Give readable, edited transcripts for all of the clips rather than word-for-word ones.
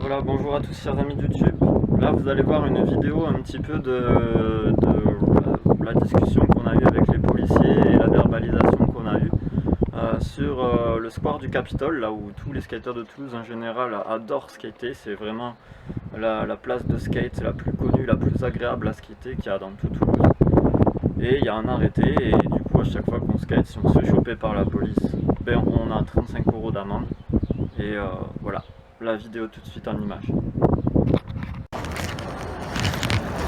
Voilà, bonjour à tous chers amis de YouTube. Là vous allez voir une vidéo un petit peu de la discussion qu'on a eue avec les policiers et la verbalisation qu'on a eue sur le square du Capitole, là où tous les skateurs de Toulouse en général adorent skater. C'est vraiment la place de skate la plus connue, la plus agréable à skater qu'il y a dans tout Toulouse. Et il y a un arrêté et du coup à chaque fois qu'on skate, si on se fait choper par la police, ben, on a 35 € d'amende. Et voilà, la vidéo tout de suite en images.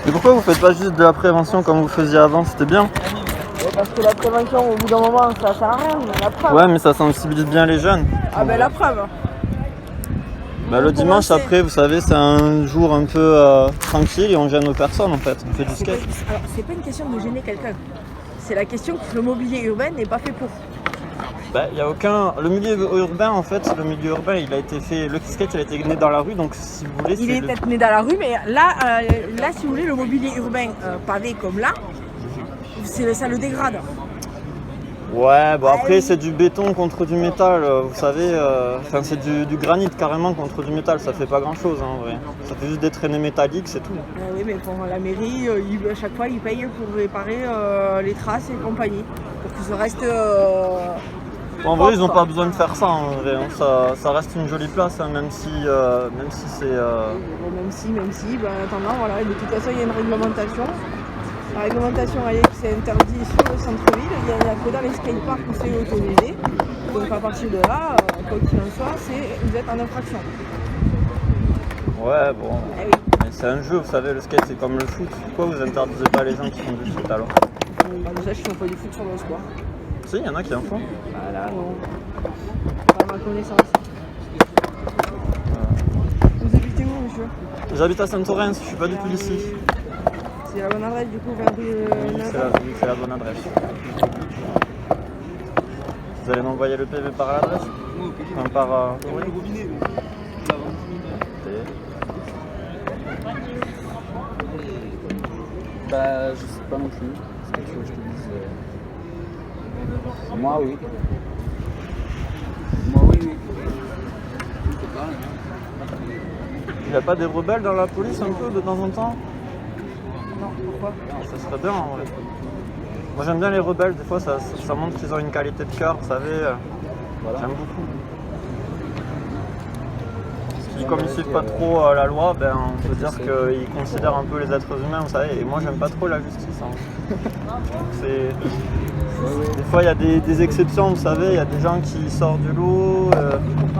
Et pourquoi vous faites pas juste de la prévention comme vous faisiez avant? C'était bien. Parce que la prévention, au bout d'un moment, ça sert à rien, la preuve. Ouais, mais ça sensibilise bien les jeunes. Ah ben la preuve. Bah, le dimanche après, vous savez, c'est un jour un peu tranquille et on gêne personne en fait. On fait du skate. Alors, c'est pas une question de gêner quelqu'un. C'est la question que le mobilier urbain n'est pas fait pour. Bah, y a aucun. Le milieu urbain, en fait, le milieu urbain, il a été fait. Le skate, il a été né dans la rue, donc si vous voulez. Il est peut-être né dans la rue, mais là, si vous voulez, le mobilier urbain pavé comme là, ça le dégrade. Ouais, bon après c'est du béton contre du métal, vous savez, enfin c'est du granit carrément contre du métal, ça fait pas grand chose en vrai. Ça fait juste des traînées métalliques, c'est tout. Oui, mais pour la mairie, à chaque fois ils payent pour réparer les traces et compagnie, pour que ça reste. En vrai, ils n'ont pas besoin de faire ça en vrai, hein. Ça reste une jolie place, hein, même si c'est. Même si, ben, en attendant, voilà, de toute façon il y a une réglementation. La réglementation elle est que c'est interdit sur le centre-ville, il n'y a que dans les skateparks où c'est autorisé. Donc à partir de là, quoi qu'il en soit, vous êtes en infraction. Ouais, bon. Eh oui. Mais c'est un jeu, vous savez, le skate c'est comme le foot. Pourquoi vous interdisez pas les gens qui font du foot alors? Bah, déjà, je ne fais pas du foot sur le square. Si, il y en a qui en font. Bah là, non. Pas à ma connaissance. Vous habitez où, monsieur? J'habite à Saint-Orens, je suis pas du tout d'ici. C'est la bonne adresse du coup, vers rue C'est la bonne adresse. Vous allez m'envoyer le PV par l'adresse? Enfin, par courrier? Bah, je sais pas non plus. Ce que tu veux que je te dise. Moi, oui. Moi, oui. Il n'y a pas des rebelles dans la police un peu de temps en temps? Non, pourquoi? Ça serait bien en vrai. Moi j'aime bien les rebelles, des fois ça montre qu'ils ont une qualité de cœur, vous savez. Voilà. J'aime beaucoup. Si comme ils suivent pas trop la loi, ben on peut dire qu'ils considèrent un peu les êtres humains, vous savez, et moi j'aime pas trop la justice. Hein. Des fois il y a des exceptions, vous savez, il y a des gens qui sortent du lot,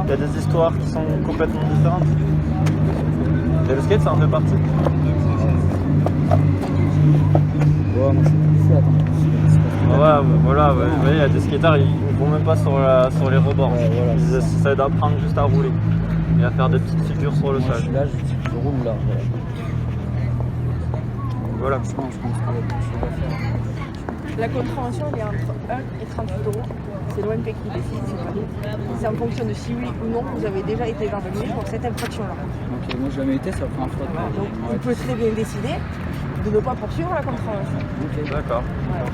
il y a des histoires qui sont complètement différentes. Et le skate ça en fait partie. Ouais, moi, je suis plus fou, attends. Ouais, voilà, ouais. Vous voyez, il y a des skateurs, ils ne vont même pas sur les rebords. Ouais, voilà. Ils essaient d'apprendre juste à rouler et à faire des petites figures sur le Moi, je sol. suis là, je roule là. Voilà. Je pense que je vais faire. La contravention elle est entre 1 et 38 €. C'est l'OMP qui décide, c'est pas nous. C'est en fonction de si oui ou non vous avez déjà été verbalisé pour cette infraction-là. Ok, moi, j'ai jamais été, c'est la première fois. Donc vous pouvez très bien décider de ne pas poursuivre la contravention. Ok. D'accord. Voilà.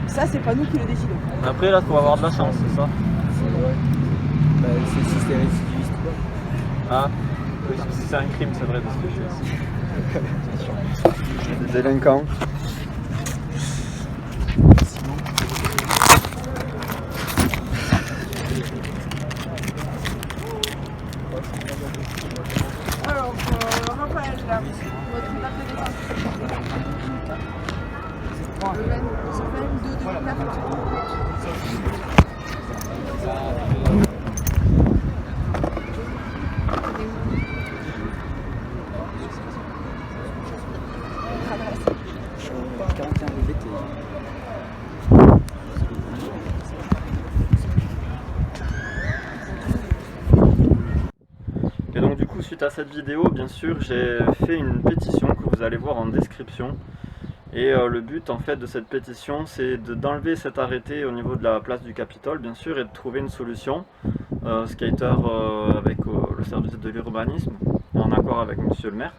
Ça, c'est pas nous qui le décidons. Après, là, il faut avoir de la chance, c'est ça? Ouais. Bah, c'est si c'est récidiviste. Ah, oui, c'est un crime, c'est vrai, de ce que je fais. Des délinquants. Alors, Raphaël, là, votre date de naissance? Le 22 41 BT. Et donc, du coup, suite à cette vidéo, bien sûr, j'ai fait une pétition que vous allez voir en description. Et le but en fait de cette pétition, c'est d'enlever cet arrêté au niveau de la place du Capitole, bien sûr, et de trouver une solution, skater avec le service de l'urbanisme, en accord avec monsieur le maire,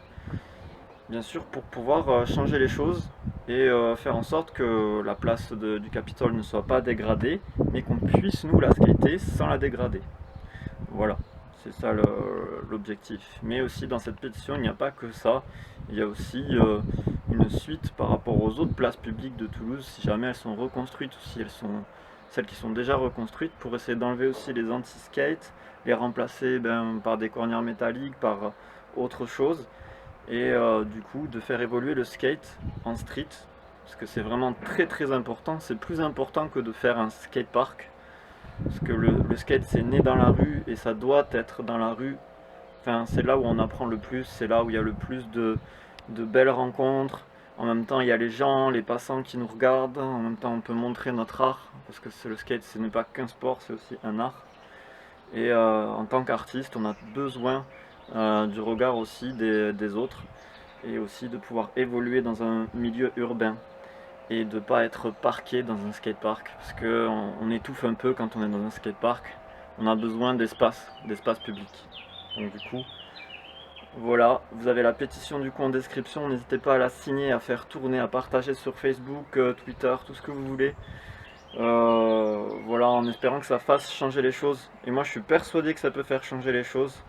bien sûr, pour pouvoir changer les choses et faire en sorte que la place du Capitole ne soit pas dégradée, mais qu'on puisse nous la skater sans la dégrader. Voilà, C'est ça l'objectif. Mais aussi dans cette pétition, il n'y a pas que ça. Il y a aussi une suite par rapport aux autres places publiques de Toulouse, si jamais elles sont reconstruites ou si elles sont celles qui sont déjà reconstruites, pour essayer d'enlever aussi les anti-skates, les remplacer par des cornières métalliques, par autre chose. Et du coup de faire évoluer le skate en street, parce que c'est vraiment très très important. C'est plus important que de faire un skatepark. Parce que le skate c'est né dans la rue et ça doit être dans la rue. Enfin, c'est là où on apprend le plus, c'est là où il y a le plus de belles rencontres. En même temps, il y a les gens, les passants qui nous regardent. En même temps, on peut montrer notre art. Parce que le skate, ce n'est pas qu'un sport, c'est aussi un art. Et en tant qu'artiste, on a besoin du regard aussi des autres. Et aussi de pouvoir évoluer dans un milieu urbain. Et de ne pas être parqué dans un skatepark, parce qu'on étouffe un peu quand on est dans un skatepark. On a besoin d'espace public. Donc du coup, voilà, vous avez la pétition du coup en description, n'hésitez pas à la signer, à faire tourner, à partager sur Facebook, Twitter, tout ce que vous voulez. Voilà, en espérant que ça fasse changer les choses. Et moi je suis persuadé que ça peut faire changer les choses.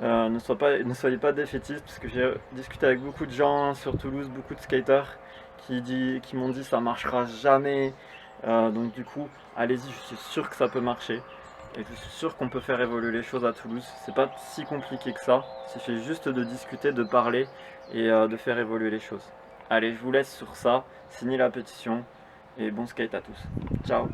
Ne soyez pas défaitistes, parce que j'ai discuté avec beaucoup de gens sur Toulouse, beaucoup de skaters qui m'ont dit ça marchera jamais. Donc du coup, allez-y, je suis sûr que ça peut marcher. Et je suis sûr qu'on peut faire évoluer les choses à Toulouse. C'est pas si compliqué que ça. Il suffit juste de discuter, de parler et de faire évoluer les choses. Allez, je vous laisse sur ça. Signez la pétition et bon skate à tous. Ciao!